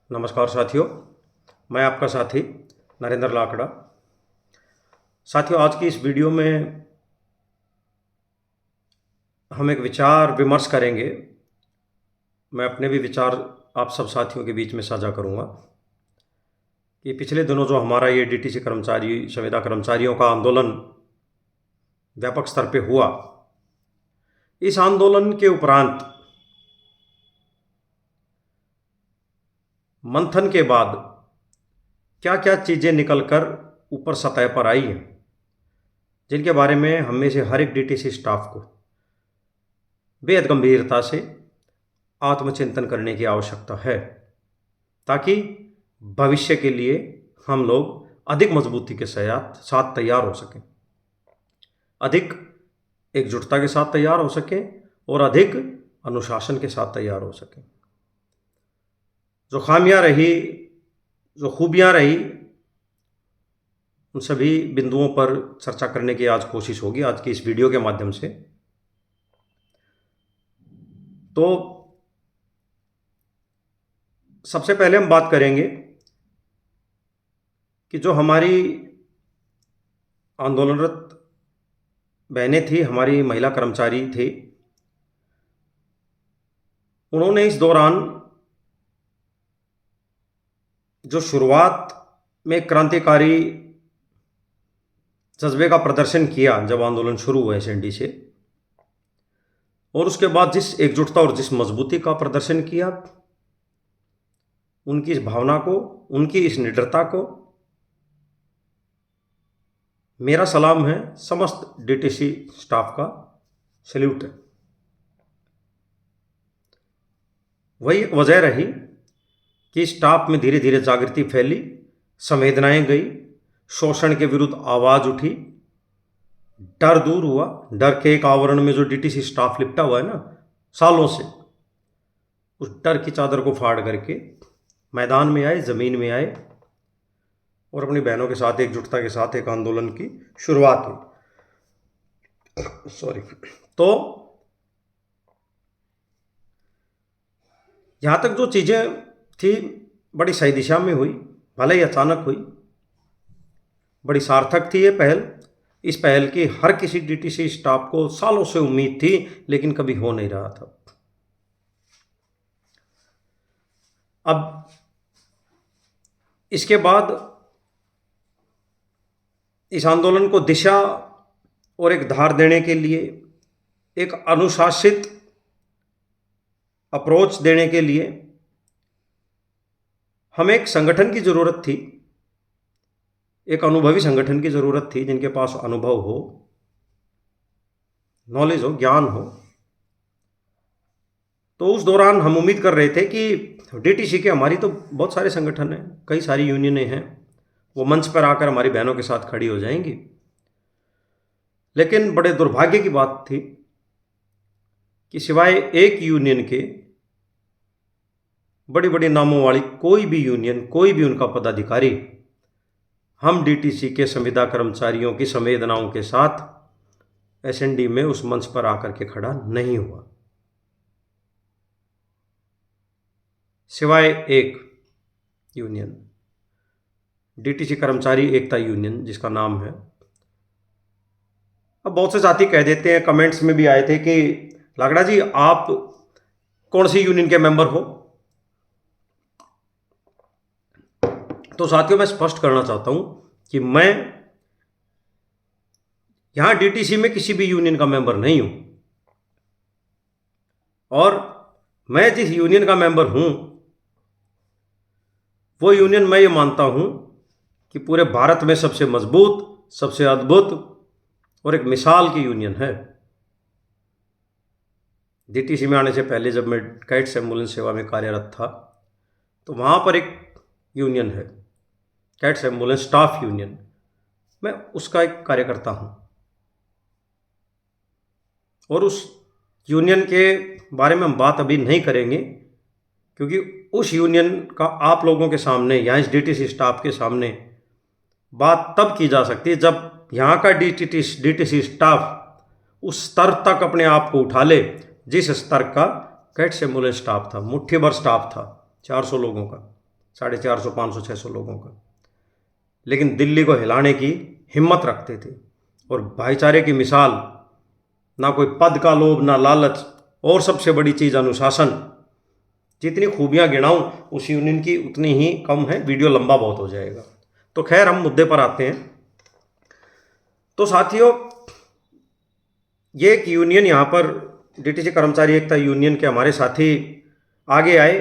नमस्कार साथियों, मैं आपका साथी नरेंद्र लाकड़ा। साथियों, आज की इस वीडियो में हम एक विचार विमर्श करेंगे। मैं अपने भी विचार आप सब साथियों के बीच में साझा करूंगा कि पिछले दिनों जो हमारा ये डीटीसी कर्मचारी संविदा कर्मचारियों का आंदोलन व्यापक स्तर पे हुआ, इस आंदोलन के उपरांत मंथन के बाद क्या क्या चीज़ें निकलकर ऊपर सतह पर आई हैं, जिनके बारे में हम में से हर एक डीटीसी स्टाफ को बेहद गंभीरता से आत्मचिंतन करने की आवश्यकता है, ताकि भविष्य के लिए हम लोग अधिक मजबूती के साथ तैयार हो सकें, अधिक एकजुटता के साथ तैयार हो सकें और अधिक अनुशासन के साथ तैयार हो सकें। जो खामियां रही, जो खूबियां रही, उन सभी बिंदुओं पर चर्चा करने की आज कोशिश होगी आज की इस वीडियो के माध्यम से। तो सबसे पहले हम बात करेंगे कि जो हमारी आंदोलनरत बहनें थी, हमारी महिला कर्मचारी थी, उन्होंने इस दौरान जो शुरुआत में क्रांतिकारी जज्बे का प्रदर्शन किया जब आंदोलन शुरू हुआ एसएनडी से, और उसके बाद जिस एकजुटता और जिस मजबूती का प्रदर्शन किया, उनकी इस भावना को, उनकी इस निडरता को मेरा सलाम है। समस्त डीटीसी स्टाफ का सैल्यूट है। वही वजह रही कि स्टाफ में धीरे धीरे जागृति फैली, संवेदनाएं गई, शोषण के विरुद्ध आवाज उठी, डर दूर हुआ। डर के एक आवरण में जो डीटीसी स्टाफ लिपटा हुआ है ना सालों से, उस डर की चादर को फाड़ करके मैदान में आए, जमीन में आए और अपनी बहनों के साथ एकजुटता के साथ एक आंदोलन की शुरुआत हुई। सॉरी। तो यहां तक जो चीजें थी बड़ी सही दिशा में हुई, भले ही अचानक हुई, बड़ी सार्थक थी ये पहल। इस पहल की हर किसी डीटीसी स्टाफ को सालों से उम्मीद थी, लेकिन कभी हो नहीं रहा था। अब इसके बाद इस आंदोलन को दिशा और एक धार देने के लिए, एक अनुशासित अप्रोच देने के लिए हमें एक संगठन की जरूरत थी, एक अनुभवी संगठन की जरूरत थी, जिनके पास अनुभव हो, नॉलेज हो, ज्ञान हो। तो उस दौरान हम उम्मीद कर रहे थे कि डीटीसी के हमारी तो बहुत सारे संगठन हैं, कई सारी यूनियनें हैं, वो मंच पर आकर हमारी बहनों के साथ खड़ी हो जाएंगी। लेकिन बड़े दुर्भाग्य की बात थी कि सिवाय एक यूनियन के बड़ी बड़ी नामों वाली कोई भी यूनियन, कोई भी उनका पदाधिकारी हम डीटीसी के संविदा कर्मचारियों की संवेदनाओं के साथ एसएनडी में उस मंच पर आकर के खड़ा नहीं हुआ, सिवाय एक यूनियन, डीटीसी कर्मचारी एकता यूनियन, जिसका नाम है। अब बहुत से साथी कह देते हैं, कमेंट्स में भी आए थे कि लाकड़ा जी आप कौन सी यूनियन के मेंबर हो। तो साथियों, मैं स्पष्ट करना चाहता हूं कि मैं यहां डीटीसी में किसी भी यूनियन का मेंबर नहीं हूं, और मैं जिस यूनियन का मेंबर हूं वो यूनियन, मैं ये मानता हूं कि पूरे भारत में सबसे मजबूत, सबसे अद्भुत और एक मिसाल की यूनियन है। डीटीसी में आने से पहले जब मैं कैट्स एम्बुलेंस सेवा में कार्यरत था, तो वहां पर एक यूनियन है, कैट्स एम्बुलेंस स्टाफ यूनियन। मैं उसका एक कार्यकर्ता हूं, और उस यूनियन के बारे में हम बात अभी नहीं करेंगे, क्योंकि उस यूनियन का आप लोगों के सामने या इस डीटीसी स्टाफ के सामने बात तब की जा सकती है जब यहाँ का डीटीसी स्टाफ उस स्तर तक अपने आप को उठा ले जिस स्तर का कैट्स एम्बुलेंस स्टाफ था। मुट्ठी भर स्टाफ था, 400 लोगों का। 450, 500, 600 लोगों का, लेकिन दिल्ली को हिलाने की हिम्मत रखते थे। और भाईचारे की मिसाल, ना कोई पद का लोभ, ना लालच, और सबसे बड़ी चीज़ अनुशासन। जितनी खूबियां गिनाऊं उस यूनियन की उतनी ही कम है, वीडियो लंबा बहुत हो जाएगा। तो खैर हम मुद्दे पर आते हैं। तो साथियों, ये एक यूनियन यहाँ पर डीटीसी कर्मचारी एकता यूनियन के हमारे साथी आगे आए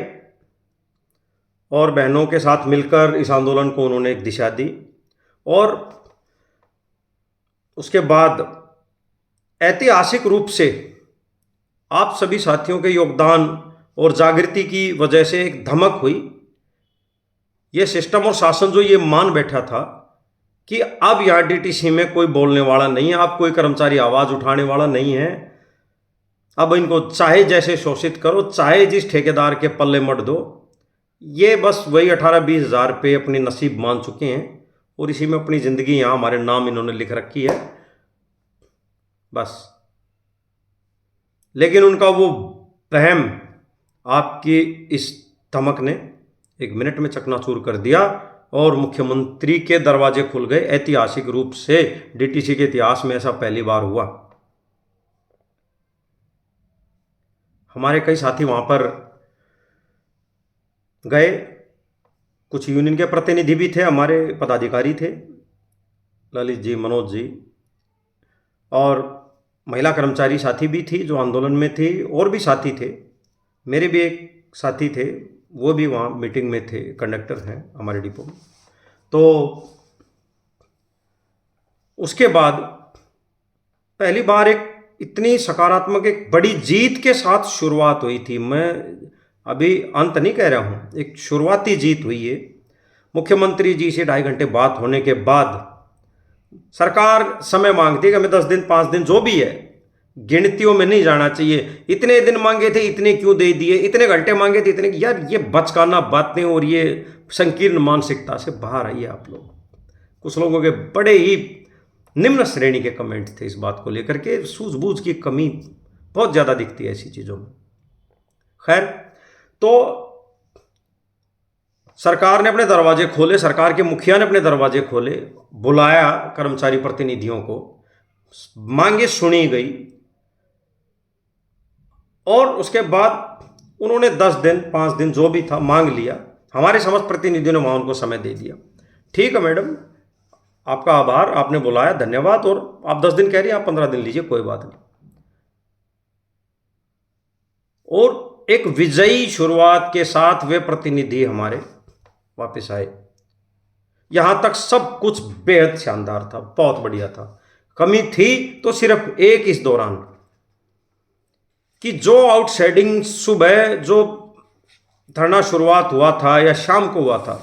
और बहनों के साथ मिलकर इस आंदोलन को उन्होंने एक दिशा दी। और उसके बाद ऐतिहासिक रूप से आप सभी साथियों के योगदान और जागृति की वजह से एक धमक हुई। ये सिस्टम और शासन जो ये मान बैठा था कि अब यहाँ डीटीसी में कोई बोलने वाला नहीं है, अब कोई कर्मचारी आवाज़ उठाने वाला नहीं है, अब इनको चाहे जैसे शोषित करो, चाहे जिस ठेकेदार के पल्ले मत दो, ये बस वही 18-20 हज़ार पे अपनी नसीब मान चुके हैं और इसी में अपनी ज़िंदगी यहाँ हमारे नाम इन्होंने लिख रखी है बस। लेकिन उनका वो वहम आपकी इस धमक ने 1 मिनट में चकनाचूर कर दिया और मुख्यमंत्री के दरवाजे खुल गए। ऐतिहासिक रूप से डीटीसी के इतिहास में ऐसा पहली बार हुआ। हमारे कई साथी वहाँ पर गए, कुछ यूनियन के प्रतिनिधि भी थे, हमारे पदाधिकारी थे, ललित जी, मनोज जी, और महिला कर्मचारी साथी भी थी जो आंदोलन में थी, और भी साथी थे। मेरे भी एक साथी थे, वो भी वहाँ मीटिंग में थे, कंडक्टर हैं हमारे डिपो में। तो उसके बाद पहली बार एक इतनी सकारात्मक, एक बड़ी जीत के साथ शुरुआत हुई थी। मैं अभी अंत नहीं कह रहा हूँ, एक शुरुआती जीत हुई है। मुख्यमंत्री जी से 2.5 घंटे बात होने के बाद सरकार समय मांगती है कि हमें 10 दिन, 5 दिन, जो भी है, गिनतियों में नहीं जाना चाहिए। इतने दिन मांगे थे, इतने क्यों दे दिए, इतने घंटे मांगे थे, इतने। यार ये बचकाना बातें और ये संकीर्ण मानसिकता से बाहर आइए आप लोग। कुछ लोगों के बड़े ही निम्न श्रेणी के कमेंट थे इस बात को लेकर के, सूझबूझ की कमी बहुत ज़्यादा दिखती है ऐसी चीज़ों में। खैर, तो सरकार ने अपने दरवाजे खोले, सरकार के मुखिया ने अपने दरवाजे खोले, बुलाया कर्मचारी प्रतिनिधियों को, मांगे सुनी गई, और उसके बाद उन्होंने 10 दिन, 5 दिन, जो भी था, मांग लिया। हमारे समस्त प्रतिनिधियों ने वहाँ उनको समय दे दिया। ठीक है मैडम, आपका आभार, आपने बुलाया, धन्यवाद, और आप 10 दिन कह रही हैं, आप 15 दिन लीजिए, कोई बात नहीं। और एक विजयी शुरुआत के साथ वे प्रतिनिधि हमारे वापस आए। यहां तक सब कुछ बेहद शानदार था, बहुत बढ़िया था। कमी थी तो सिर्फ एक इस दौरान कि जो आउटसाइडिंग सुबह जो धरना शुरुआत हुआ था या शाम को हुआ था,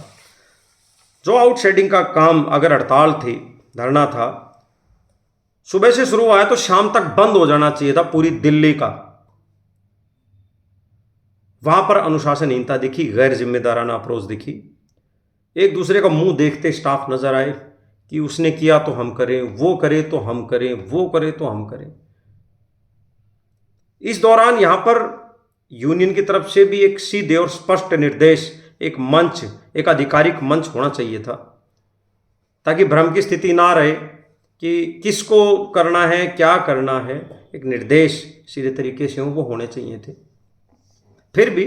जो आउटसाइडिंग का काम, अगर हड़ताल थी, धरना था, सुबह से शुरू हुआ है तो शाम तक बंद हो जाना चाहिए था पूरी दिल्ली का। वहां पर अनुशासनहीनता दिखी, गैर जिम्मेदाराना अप्रोच दिखी। एक दूसरे का मुंह देखते स्टाफ नजर आए कि उसने किया तो हम करें, वो करे तो हम करें, वो करे तो हम करें। इस दौरान यहां पर यूनियन की तरफ से भी एक सीधे और स्पष्ट निर्देश, एक मंच, एक आधिकारिक मंच होना चाहिए था, ताकि भ्रम की स्थिति ना रहे कि किसको करना है, क्या करना है। एक निर्देश सीधे तरीके से वो होने चाहिए थे। फिर भी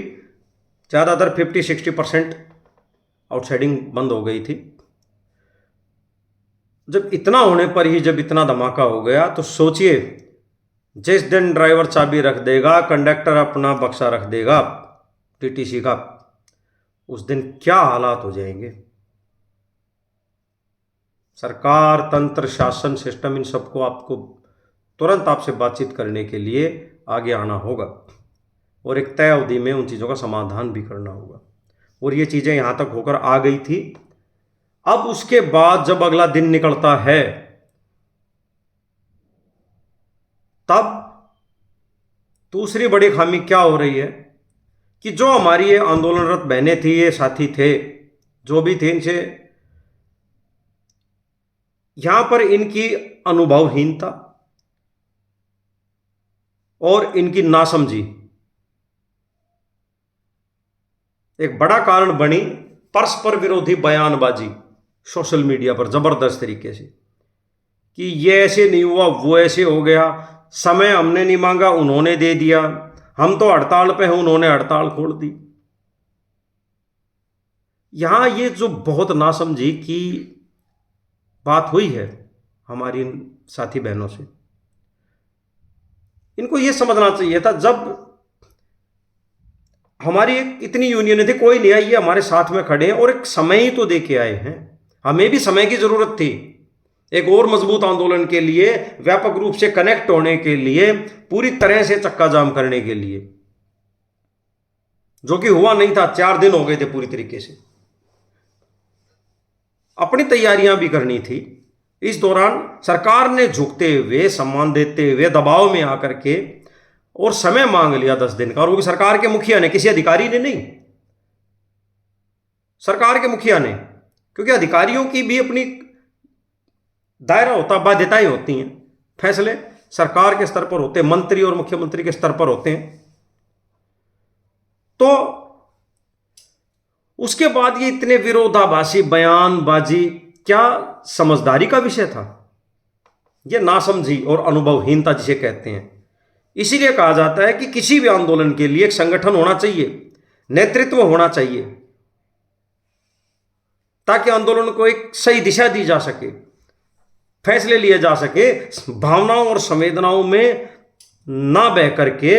ज़्यादातर 50-60% आउटसाइडिंग बंद हो गई थी। जब इतना होने पर ही, जब इतना धमाका हो गया, तो सोचिए, जिस दिन ड्राइवर चाबी रख देगा, कंडक्टर अपना बक्सा रख देगा टीटीसी का, उस दिन क्या हालात हो जाएंगे। सरकार, तंत्र, शासन, सिस्टम, इन सबको आपको तुरंत आपसे बातचीत करने के लिए आगे आना होगा और एक तय अवधि में उन चीज़ों का समाधान भी करना होगा। और ये चीज़ें यहाँ तक होकर आ गई थी। अब उसके बाद जब अगला दिन निकलता है, तब दूसरी बड़ी खामी क्या हो रही है कि जो हमारी ये आंदोलनरत बहनें थी, ये साथी थे, जो भी थे, इनसे यहां पर इनकी अनुभवहीनता और इनकी नासमझी एक बड़ा कारण बनी परस्पर विरोधी बयानबाजी सोशल मीडिया पर जबरदस्त तरीके से कि ये ऐसे नहीं हुआ, वो ऐसे हो गया, समय हमने नहीं मांगा उन्होंने दे दिया, हम तो हड़ताल पे हैं उन्होंने हड़ताल खोल दी। यहां ये जो बहुत नासमझी की बात हुई है हमारी इन साथी बहनों से, इनको ये समझना चाहिए था जब हमारी एक इतनी यूनियन थी, कोई नहीं आई, ये हमारे साथ में खड़े हैं और एक समय ही तो दे के आए हैं। हमें भी समय की जरूरत थी एक और मजबूत आंदोलन के लिए, व्यापक रूप से कनेक्ट होने के लिए, पूरी तरह से चक्का जाम करने के लिए, जो कि हुआ नहीं था। 4 दिन हो गए थे पूरी तरीके से। अपनी तैयारियां भी करनी थी। इस दौरान सरकार ने झुकते हुए, सम्मान देते हुए, दबाव में आकर के और समय मांग लिया 10 दिन का, और वो भी सरकार के मुखिया ने, किसी अधिकारी ने नहीं, सरकार के मुखिया ने। क्योंकि अधिकारियों की भी अपनी दायरा होता, बाध्यताएं होती हैं, फैसले सरकार के स्तर पर होते हैं, मंत्री और मुख्यमंत्री के स्तर पर होते हैं। तो उसके बाद ये इतने विरोधाभासी बयानबाजी, क्या समझदारी का विषय था? ये नासमझी और अनुभवहीनता जिसे कहते हैं। इसीलिए कहा जाता है कि किसी भी आंदोलन के लिए एक संगठन होना चाहिए, नेतृत्व होना चाहिए, ताकि आंदोलन को एक सही दिशा दी जा सके, फैसले लिए जा सके, भावनाओं और संवेदनाओं में ना बह करके,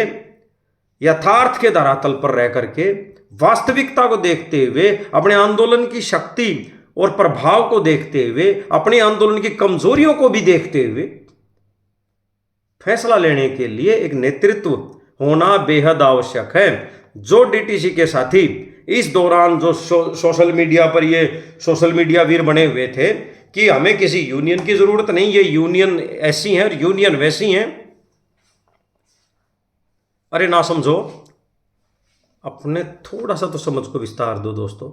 यथार्थ के धरातल पर रह करके, वास्तविकता को देखते हुए, अपने आंदोलन की शक्ति और प्रभाव को देखते हुए, अपने आंदोलन की कमजोरियों को भी देखते हुए फैसला लेने के लिए एक नेतृत्व होना बेहद आवश्यक है। जो डीटीसी के साथी इस दौरान जो सोशल मीडिया पर ये सोशल मीडिया वीर बने हुए थे कि हमें किसी यूनियन की जरूरत नहीं, ये यूनियन ऐसी है और यूनियन वैसी हैं, अरे ना समझो, अपने थोड़ा सा तो समझ को विस्तार दो दोस्तों।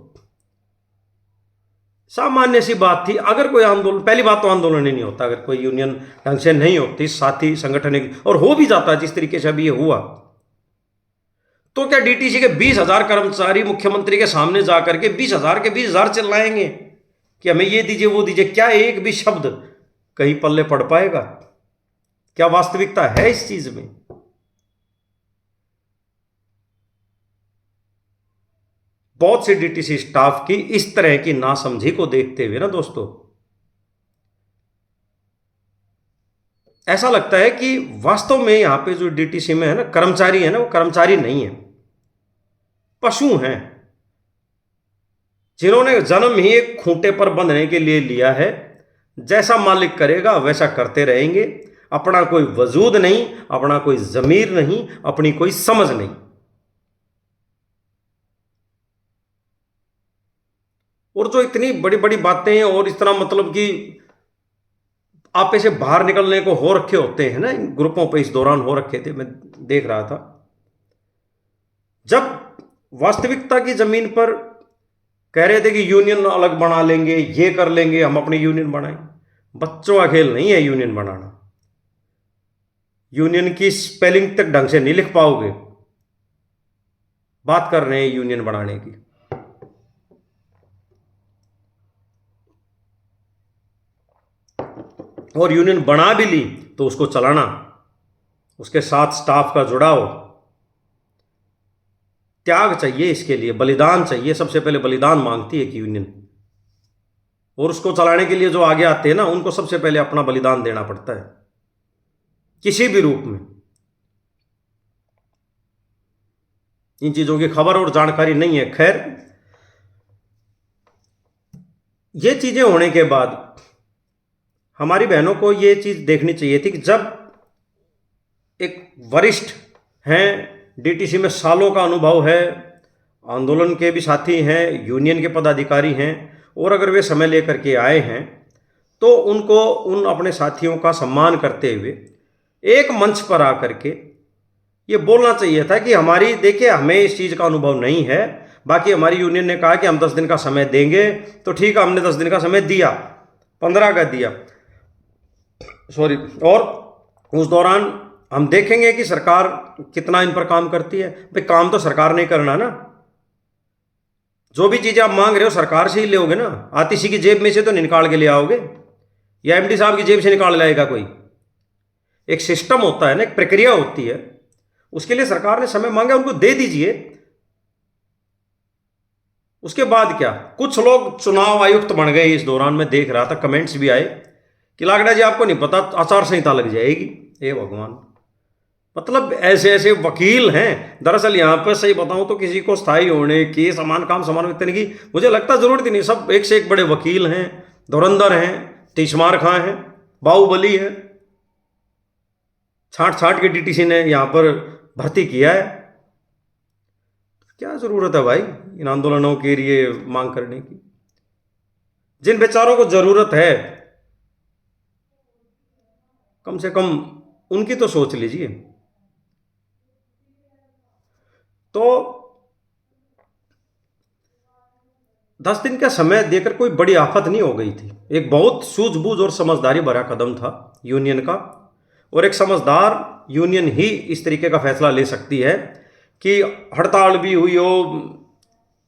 सामान्य सी बात थी, अगर कोई आंदोलन, पहली बात तो आंदोलन ही नहीं होता अगर कोई यूनियन ढंग से नहीं होती, साथी संगठन, और हो भी जाता है जिस तरीके से अभी ये हुआ, तो क्या डीटीसी के 20,000 कर्मचारी मुख्यमंत्री के सामने जाकर के 20,000 के 20,000 चिल्लाएंगे कि हमें ये दीजिए वो दीजिए? क्या एक भी शब्द कहीं पल्ले पड़ पाएगा? क्या वास्तविकता है इस चीज में? बहुत से डीटीसी स्टाफ की इस तरह की नासमझी को देखते हुए ना दोस्तों, ऐसा लगता है कि वास्तव में यहां पे जो डीटीसी में है ना कर्मचारी है ना, वो कर्मचारी नहीं है, पशु हैं, जिन्होंने जन्म ही एक खूंटे पर बंधने के लिए लिया है। जैसा मालिक करेगा वैसा करते रहेंगे, अपना कोई वजूद नहीं, अपना कोई जमीर नहीं, अपनी कोई समझ नहीं। और जो इतनी बड़ी बड़ी बातें हैं और इस तरह मतलब कि आपे से बाहर निकलने को हो रखे होते हैं ना, इन ग्रुपों पे इस दौरान हो रखे थे, मैं देख रहा था। जब वास्तविकता की जमीन पर कह रहे थे कि यूनियन अलग बना लेंगे, ये कर लेंगे, हम अपनी यूनियन बनाएंगे, बच्चों का खेल नहीं है यूनियन बनाना। यूनियन की स्पेलिंग तक ढंग से नहीं लिख पाओगे, बात कर रहे हैं यूनियन बनाने की। और यूनियन बना भी ली तो उसको चलाना, उसके साथ स्टाफ का जुड़ाव, त्याग चाहिए, इसके लिए बलिदान चाहिए। सबसे पहले बलिदान मांगती है कि यूनियन, और उसको चलाने के लिए जो आगे आते हैं ना, उनको सबसे पहले अपना बलिदान देना पड़ता है किसी भी रूप में। इन चीजों की खबर और जानकारी नहीं है। खैर, ये चीजें होने के बाद हमारी बहनों को ये चीज देखनी चाहिए थी कि जब एक वरिष्ठ हैं, डीटीसी में सालों का अनुभव है, आंदोलन के भी साथी हैं, यूनियन के पदाधिकारी हैं, और अगर वे समय लेकर के आए हैं तो उनको उन अपने साथियों का सम्मान करते हुए एक मंच पर आकर के ये बोलना चाहिए था कि हमारी, देखिए, हमें इस चीज़ का अनुभव नहीं है, बाकी हमारी यूनियन ने कहा कि हम 10 दिन का समय देंगे, तो ठीक है, हमने 10 दिन का समय दिया, 15 का दिया, सॉरी, और उस दौरान हम देखेंगे कि सरकार कितना इन पर काम करती है। भाई काम तो सरकार ने करना ना, जो भी चीज़ें आप मांग रहे हो सरकार से ही लोगे ना, आतिशी की जेब में से तो नहीं निकाल के ले आओगे, या एमडी साहब की जेब से निकाल लाएगा कोई। एक सिस्टम होता है ना, एक प्रक्रिया होती है, उसके लिए सरकार ने समय मांगा, उनको दे दीजिए। उसके बाद क्या, कुछ लोग चुनाव आयुक्त बन गए इस दौरान, में देख रहा था कमेंट्स भी आए कि लागड़ा जी आपको नहीं पता आचार संहिता लग जाएगी। हे भगवान, मतलब ऐसे ऐसे वकील हैं। दरअसल यहाँ पर सही बताऊं तो किसी को स्थायी होने की, समान काम समान वेतन की मुझे लगता जरूरत ही नहीं। सब एक से एक बड़े वकील हैं, धुरंधर हैं, तीसमार खां हैं, बाहुबली है। छाट छाट के डीटीसी ने यहाँ पर भर्ती किया है। क्या जरूरत है भाई इन आंदोलनों के लिए मांग करने की? जिन बेचारों को जरूरत है कम से कम उनकी तो सोच लीजिए। तो 10 दिन का समय देकर कोई बड़ी आफत नहीं हो गई थी। एक बहुत सूझबूझ और समझदारी भरा कदम था यूनियन का, और एक समझदार यूनियन ही इस तरीके का फैसला ले सकती है कि हड़ताल भी हुई हो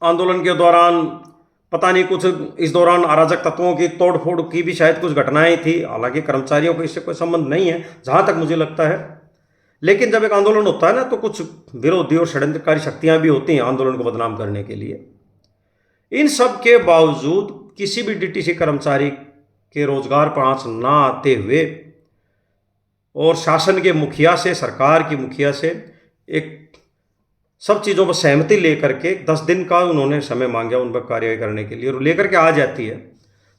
आंदोलन के दौरान, पता नहीं कुछ इस दौरान अराजक तत्वों की तोड़फोड़ की भी शायद कुछ घटनाएं थी। हालांकि कर्मचारियों को इससे कोई संबंध नहीं है जहां तक मुझे लगता है। लेकिन जब एक आंदोलन होता है ना, तो कुछ विरोधी और षड्यंत्रकारी शक्तियां भी होती हैं आंदोलन को बदनाम करने के लिए। इन सब के बावजूद किसी भी डीटीसी कर्मचारी के रोजगार पर आंच ना आते हुए और शासन के मुखिया से, सरकार की मुखिया से एक सब चीज़ों पर सहमति लेकर के 10 दिन का उन्होंने समय मांगा उन पर कार्रवाई करने के लिए, और लेकर के आ जाती है।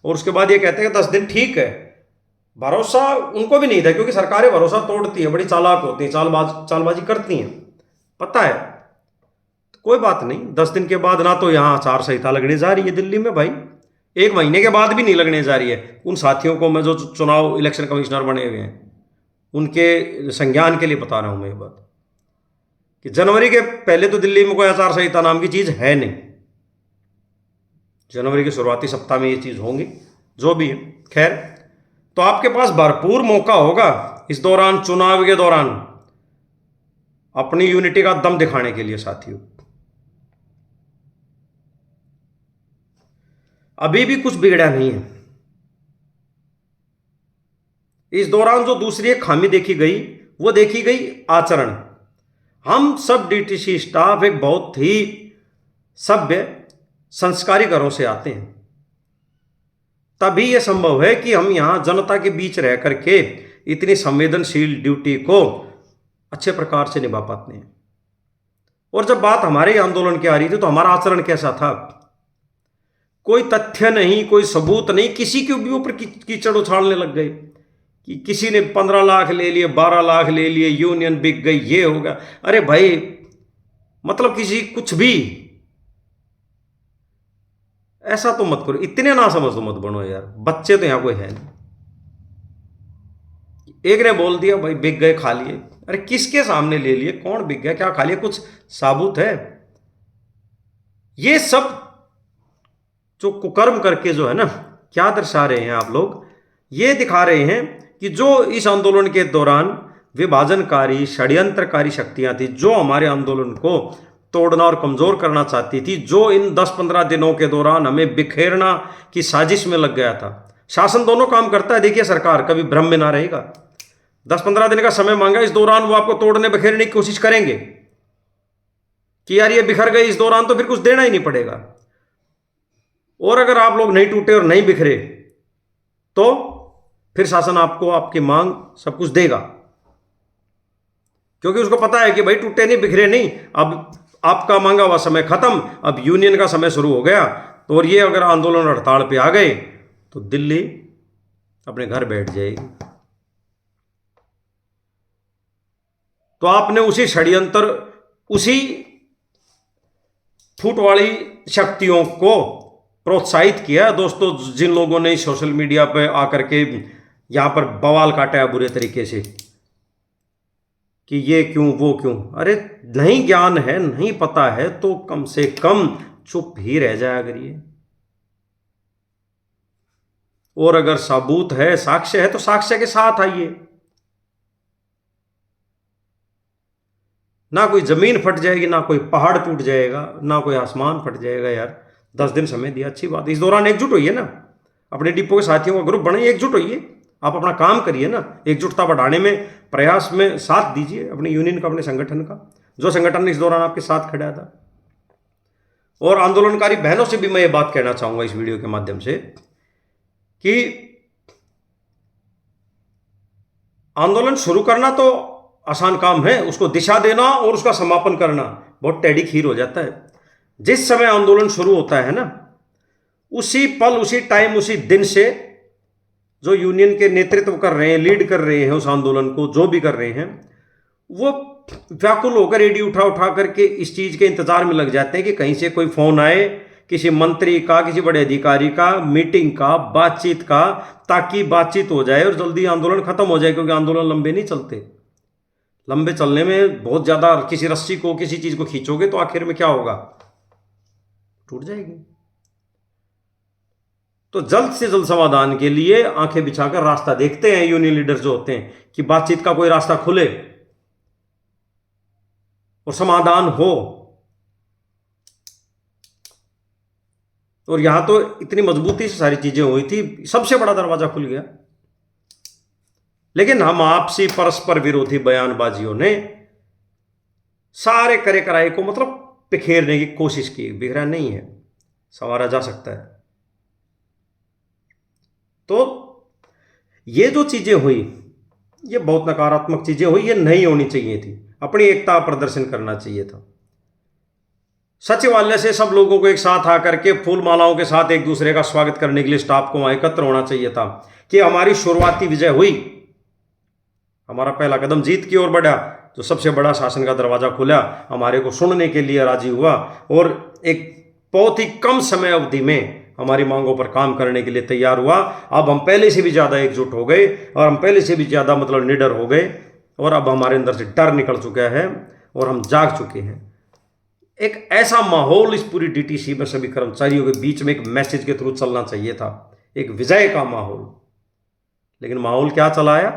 और उसके बाद ये कहते हैं कि 10 दिन ठीक है। भरोसा उनको भी नहीं था, क्योंकि सरकारें भरोसा तोड़ती है, बड़ी चालाक होती हैं, चालबाजी करती हैं, पता है। तो कोई बात नहीं, 10 दिन के बाद ना तो यहाँ आचार संहिता लगने जा रही है दिल्ली में भाई, 1 महीने के बाद भी नहीं लगने जा रही है। उन साथियों को मैं जो चुनाव इलेक्शन कमिश्नर बने हुए हैं उनके संज्ञान के लिए बता रहा हूं मैं ये बात, कि जनवरी के पहले तो दिल्ली में कोई आचार संहिता नाम की चीज है नहीं। जनवरी के शुरुआती सप्ताह में ये चीज होंगी, जो भी है। खैर, तो आपके पास भरपूर मौका होगा इस दौरान, चुनाव के दौरान, अपनी यूनिटी का दम दिखाने के लिए साथियों। अभी भी कुछ बिगड़ा नहीं है। इस दौरान जो दूसरी एक खामी देखी गई, वो देखी गई आचरण। हम सब डीटीसी स्टाफ एक बहुत ही सभ्य संस्कारी घरों से आते हैं, तभी यह संभव है कि हम यहां जनता के बीच रह करके इतनी संवेदनशील ड्यूटी को अच्छे प्रकार से निभा पाते हैं। और जब बात हमारे आंदोलन की आ रही थी तो हमारा आचरण कैसा था? कोई तथ्य नहीं, कोई सबूत नहीं, किसी के भी ऊपर कीचड़ उछालने लग गए कि किसी ने 15 लाख ले लिए, 12 लाख ले लिए, यूनियन बिक गई, ये होगा। अरे भाई, मतलब किसी कुछ भी ऐसा तो मत करो, इतने ना समझ तो मत बनो यार। बच्चे तो यहां कोई है नहीं। एक ने बोल दिया भाई बिक गए, खा लिए। अरे किसके सामने ले लिए, कौन बिक गया, क्या खा लिया, कुछ साबुत है? ये सब जो कुकर्म करके जो है ना, क्या दर्शा रहे हैं आप लोग? ये दिखा रहे हैं कि जो इस आंदोलन के दौरान विभाजनकारी षड्यंत्रकारी शक्तियां थी, जो हमारे आंदोलन को तोड़ना और कमजोर करना चाहती थी, जो इन 10-15 दिनों के दौरान हमें बिखेरना की साजिश में लग गया था। शासन दोनों काम करता है, देखिए सरकार कभी भ्रम में ना रहेगा। 10-15 दिन का समय मांगा, इस दौरान वो आपको तोड़ने बिखेरने की कोशिश करेंगे कि यार ये बिखर गए इस दौरान, तो फिर कुछ देना ही नहीं पड़ेगा। और अगर आप लोग नहीं टूटे और नहीं बिखरे तो फिर शासन आपको आपकी मांग सब कुछ देगा, क्योंकि उसको पता है कि भाई टूटे नहीं, बिखरे नहीं, अब आपका मांगा हुआ समय खत्म, अब यूनियन का समय शुरू हो गया। तो और ये अगर आंदोलन हड़ताल पे आ गए तो दिल्ली अपने घर बैठ जाएगी। तो आपने उसी षड्यंत्र, उसी फूट वाली शक्तियों को प्रोत्साहित किया दोस्तों, जिन लोगों ने सोशल मीडिया पे आकर के यहां पर बवाल काटा है बुरे तरीके से कि ये क्यों, वो क्यों। अरे नहीं ज्ञान है, नहीं पता है, तो कम से कम चुप ही रह जाया करिए। और अगर सबूत है, साक्ष्य है, तो साक्ष्य के साथ आइए। ना कोई जमीन फट जाएगी, ना कोई पहाड़ टूट जाएगा, ना कोई आसमान फट जाएगा यार। 10 दिन समय दिया, अच्छी बात। इस दौरान एकजुट होइए ना, अपने डिपो के साथियों का ग्रुप बनाइए, एकजुट होइए, आप अपना काम करिए ना, एकजुटता बढ़ाने में प्रयास में साथ दीजिए अपने यूनियन का, अपने संगठन का, जो संगठन इस दौरान आपके साथ खड़ा था। और आंदोलनकारी बहनों से भी मैं ये बात कहना चाहूंगा इस वीडियो के माध्यम से कि आंदोलन शुरू करना तो आसान काम है, उसको दिशा देना और उसका समापन करना बहुत टेढ़ी खीर हो जाता है। जिस समय आंदोलन शुरू होता है ना, उसी पल, उसी टाइम, उसी दिन से जो यूनियन के नेतृत्व कर रहे हैं, लीड कर रहे हैं उस आंदोलन को, जो भी कर रहे हैं, वो व्याकुल होकर एडी उठा उठा करके इस चीज के इंतजार में लग जाते हैं कि कहीं से कोई फोन आए, किसी मंत्री का, किसी बड़े अधिकारी का, मीटिंग का, बातचीत का, ताकि बातचीत हो जाए और जल्दी आंदोलन खत्म हो जाए। क्योंकि आंदोलन लंबे नहीं चलते, लंबे चलने में बहुत ज्यादा, किसी रस्सी को, किसी चीज को खींचोगे तो आखिर में क्या होगा, टूट जाएगी। तो जल्द से जल्द समाधान के लिए आंखें बिछाकर रास्ता देखते हैं यूनियन लीडर जो होते हैं, कि बातचीत का कोई रास्ता खुले और समाधान हो। और यहां तो इतनी मजबूती से सारी चीजें हुई थी, सबसे बड़ा दरवाजा खुल गया। लेकिन हम आपसी परस्पर विरोधी बयानबाजियों ने सारे करे कराए को मतलब बिखेरने की कोशिश की। बिखरा नहीं है, संवारा जा सकता है। तो ये जो चीजें हुई, ये बहुत नकारात्मक चीजें हुई, ये नहीं होनी चाहिए थी। अपनी एकता प्रदर्शन करना चाहिए था। सचिवालय से सब लोगों को एक साथ आकर के फूल मालाओं के साथ एक दूसरे का स्वागत करने के लिए स्टाफ को वहां एकत्र होना चाहिए था कि हमारी शुरुआती विजय हुई, हमारा पहला कदम जीत की ओर बढ़ा, जो सबसे बड़ा शासन का दरवाजा खुला, हमारे को सुनने के लिए राजी हुआ और एक बहुत ही कम समय अवधि में हमारी मांगों पर काम करने के लिए तैयार हुआ। अब हम पहले से भी ज़्यादा एकजुट हो गए और हम पहले से भी ज़्यादा मतलब निडर हो गए और अब हमारे अंदर से डर निकल चुका है और हम जाग चुके हैं। एक ऐसा माहौल इस पूरी डीटीसी में सभी कर्मचारियों के बीच में एक मैसेज के थ्रू चलना चाहिए था, एक विजय का माहौल। लेकिन माहौल क्या चलाया,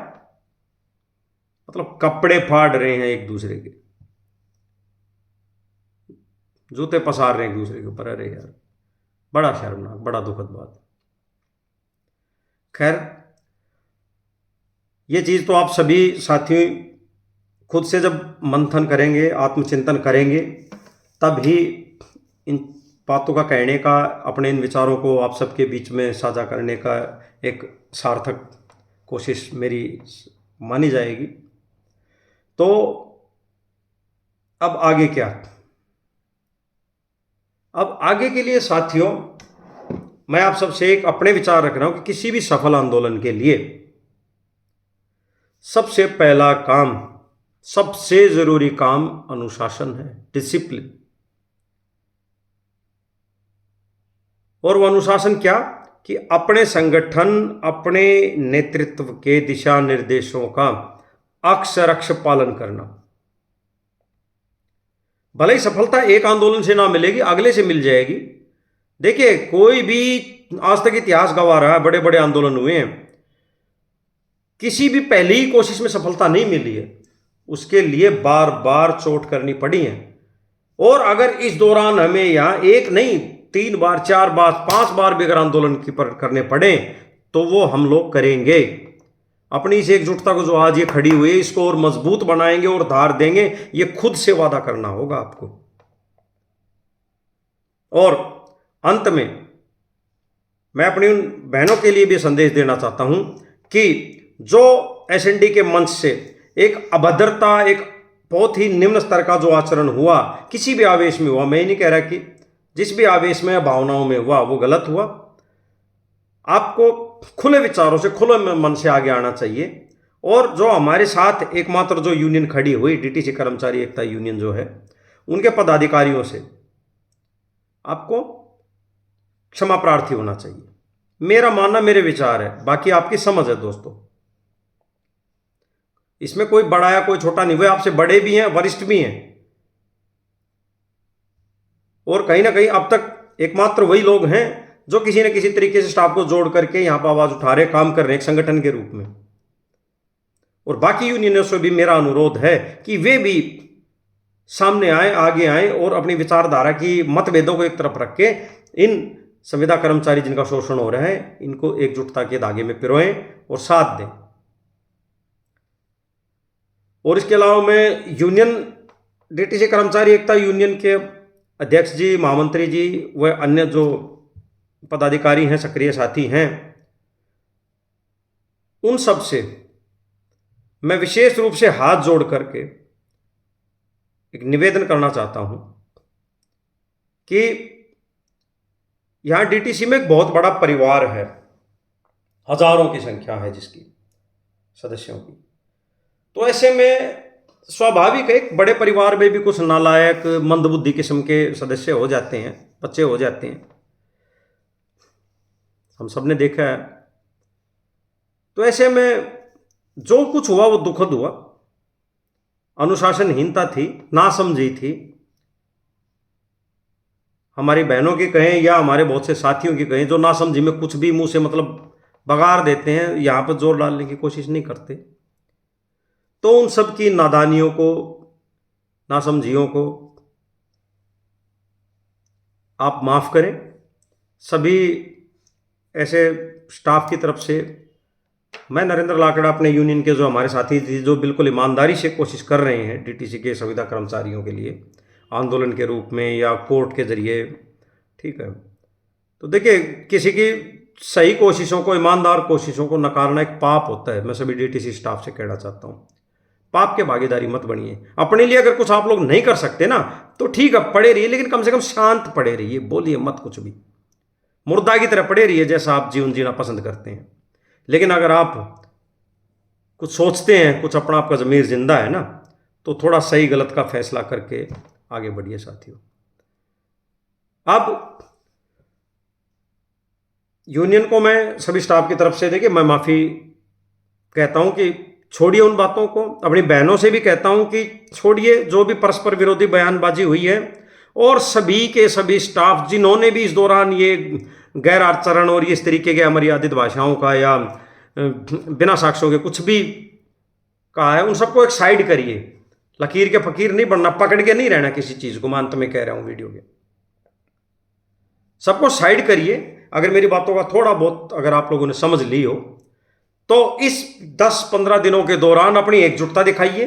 मतलब कपड़े फाड़ रहे हैं एक दूसरे के, जूते पसार रहे हैं एक दूसरे के ऊपर। अरे यार, बड़ा शर्मनाक, बड़ा दुखद बात। खैर, ये चीज तो आप सभी साथी खुद से जब मंथन करेंगे, आत्मचिंतन करेंगे, तब ही इन बातों का कहने का, अपने इन विचारों को आप सबके बीच में साझा करने का एक सार्थक कोशिश मेरी मानी जाएगी। तो अब आगे क्या? अब आगे के लिए साथियों, मैं आप सबसे एक अपने विचार रख रहा हूं कि किसी भी सफल आंदोलन के लिए सबसे पहला काम, सबसे जरूरी काम अनुशासन है, डिसिप्लिन। और वो अनुशासन क्या, कि अपने संगठन, अपने नेतृत्व के दिशा निर्देशों का अक्षरशः पालन करना। भले ही सफलता एक आंदोलन से ना मिलेगी, अगले से मिल जाएगी। देखिए, कोई भी आज तक इतिहास गवा रहा है, बड़े बड़े आंदोलन हुए हैं, किसी भी पहली ही कोशिश में सफलता नहीं मिली है, उसके लिए बार बार चोट करनी पड़ी है। और अगर इस दौरान हमें यहां एक नहीं, 3 बार, 4 बार, 5 बार भी अगर आंदोलन की पर करने पड़े तो वो हम लोग करेंगे। अपनी इस एकजुटता को जो आज ये खड़ी हुई है, इसको और मजबूत बनाएंगे और धार देंगे। ये खुद से वादा करना होगा आपको। और अंत में मैं अपनी उन बहनों के लिए भी संदेश देना चाहता हूं कि जो एसएनडी के मंच से एक अभद्रता, एक बहुत ही निम्न स्तर का जो आचरण हुआ, किसी भी आवेश में हुआ, मैं नहीं कह रहा कि जिस भी आवेश में, भावनाओं में हुआ, वो गलत हुआ। आपको खुले विचारों से, खुले मन से आगे आना चाहिए। और जो हमारे साथ एकमात्र जो यूनियन खड़ी हुई, डीटीसी कर्मचारी एकता यूनियन जो है, उनके पदाधिकारियों से आपको क्षमा प्रार्थी होना चाहिए। मेरा मानना, मेरे विचार है, बाकी आपकी समझ है दोस्तों। इसमें कोई बड़ा या कोई छोटा नहीं हुआ, आपसे बड़े भी हैं, वरिष्ठ भी हैं, और कहीं ना कहीं अब तक एकमात्र वही लोग हैं जो किसी न किसी तरीके से स्टाफ को जोड़ करके यहां पर आवाज उठा रहे, काम कर रहे हैं एक संगठन के रूप में। और बाकी यूनियनों से भी मेरा अनुरोध है कि वे भी सामने आए, आगे आए और अपनी विचारधारा की मतभेदों को एक तरफ रख के इन संविदा कर्मचारी जिनका शोषण हो रहा है इनको एकजुटता के धागे में पिरोएं और साथ दें। और इसके अलावा मैं यूनियन डीटीसी कर्मचारी एकता यूनियन के अध्यक्ष जी, महामंत्री जी व अन्य जो पदाधिकारी हैं, सक्रिय साथी हैं, उन सब से मैं विशेष रूप से हाथ जोड़ करके एक निवेदन करना चाहता हूं कि यहां डीटीसी में एक बहुत बड़ा परिवार है, हजारों की संख्या है जिसकी सदस्यों की। तो ऐसे में स्वाभाविक है एक बड़े परिवार में भी कुछ नालायक मंदबुद्धि किस्म के सदस्य हो जाते हैं, बच्चे हो जाते हैं, हम सब ने देखा है। तो ऐसे में जो कुछ हुआ वो दुखद हुआ, अनुशासनहीनता थी, नासमझी थी, हमारी बहनों की कहें या हमारे बहुत से साथियों की कहें जो नासमझी में कुछ भी मुंह से मतलब बगार देते हैं, यहां पर जोर डालने की कोशिश नहीं करते। तो उन सब की नादानियों को, नासमझियों को आप माफ़ करें। सभी ऐसे स्टाफ की तरफ से मैं नरेंद्र लाकड़ा, अपने यूनियन के जो हमारे साथी थी जो बिल्कुल ईमानदारी से कोशिश कर रहे हैं डीटीसी के संविदा कर्मचारियों के लिए आंदोलन के रूप में या कोर्ट के जरिए, ठीक है। तो देखिए, किसी की सही कोशिशों को, ईमानदार कोशिशों को नकारना एक पाप होता है। मैं सभी डीटीसी स्टाफ से कहना चाहता हूँ, पाप के भागीदारी मत बनिए। अपने लिए अगर कुछ आप लोग नहीं कर सकते ना तो ठीक है, पड़े रहिए, लेकिन कम से कम शांत पड़े रहिए, बोलिए मत कुछ भी, मुर्दा की तरह पड़े रहिए जैसा आप जीवन जीना पसंद करते हैं। लेकिन अगर आप कुछ सोचते हैं, कुछ अपना आपका ज़मीर जिंदा है ना, तो थोड़ा सही गलत का फैसला करके आगे बढ़िए साथियों। अब यूनियन को मैं सभी स्टाफ की तरफ से, देखिए, मैं माफ़ी कहता हूं कि छोड़िए उन बातों को। अपनी बहनों से भी कहता हूं कि छोड़िए जो भी परस्पर विरोधी बयानबाजी हुई है, और सभी के सभी स्टाफ जिन्होंने भी इस दौरान ये गैर आचरण और इस तरीके के अमर्यादित भाषाओं का या बिना साक्ष्यों के कुछ भी कहा है, उन सबको एक साइड करिए। लकीर के फकीर नहीं बनना, पकड़ के नहीं रहना किसी चीज़ को। मैं अंत में कह रहा हूं वीडियो के, सबको साइड करिए। अगर मेरी बातों का थोड़ा बहुत अगर आप लोगों ने समझ ली हो तो इस 10-15 दिनों के दौरान अपनी एकजुटता दिखाइए,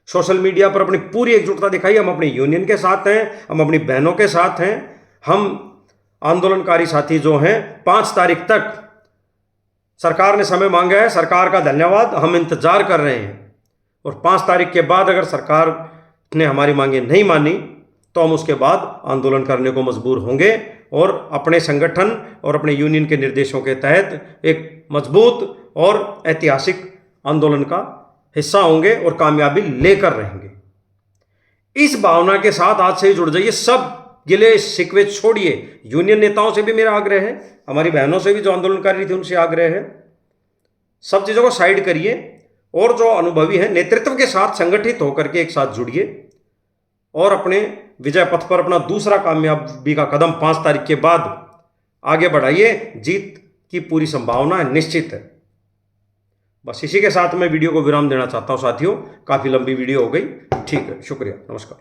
सोशल मीडिया पर अपनी पूरी एकजुटता दिखाइए। हम अपनी यूनियन के साथ हैं, हम अपनी बहनों के साथ हैं। हम आंदोलनकारी साथी जो हैं, 5 तारीख तक सरकार ने समय मांगा है, सरकार का धन्यवाद, हम इंतजार कर रहे हैं। और 5 तारीख के बाद अगर सरकार ने हमारी मांगे नहीं मानी तो हम उसके बाद आंदोलन करने को मजबूर होंगे और अपने संगठन और अपने यूनियन के निर्देशों के तहत एक मजबूत और ऐतिहासिक आंदोलन का हिस्सा होंगे और कामयाबी लेकर रहेंगे। इस भावना के साथ आज से ही जुड़ जाइए। सब गिले शिकवे छोड़िए। यूनियन नेताओं से भी मेरा आग्रह है, हमारी बहनों से भी जो आंदोलनकारी थी उनसे आग्रह है, सब चीज़ों को साइड करिए और जो अनुभवी हैं नेतृत्व के साथ संगठित होकर के एक साथ जुड़िए और अपने विजय पथ पर अपना दूसरा कामयाबी का कदम 5 तारीख के बाद आगे बढ़ाइए। जीत की पूरी संभावना है, निश्चित है। बस इसी के साथ मैं वीडियो को विराम देना चाहता हूं साथियों। काफ़ी लंबी वीडियो हो गई, ठीक है, शुक्रिया, नमस्कार।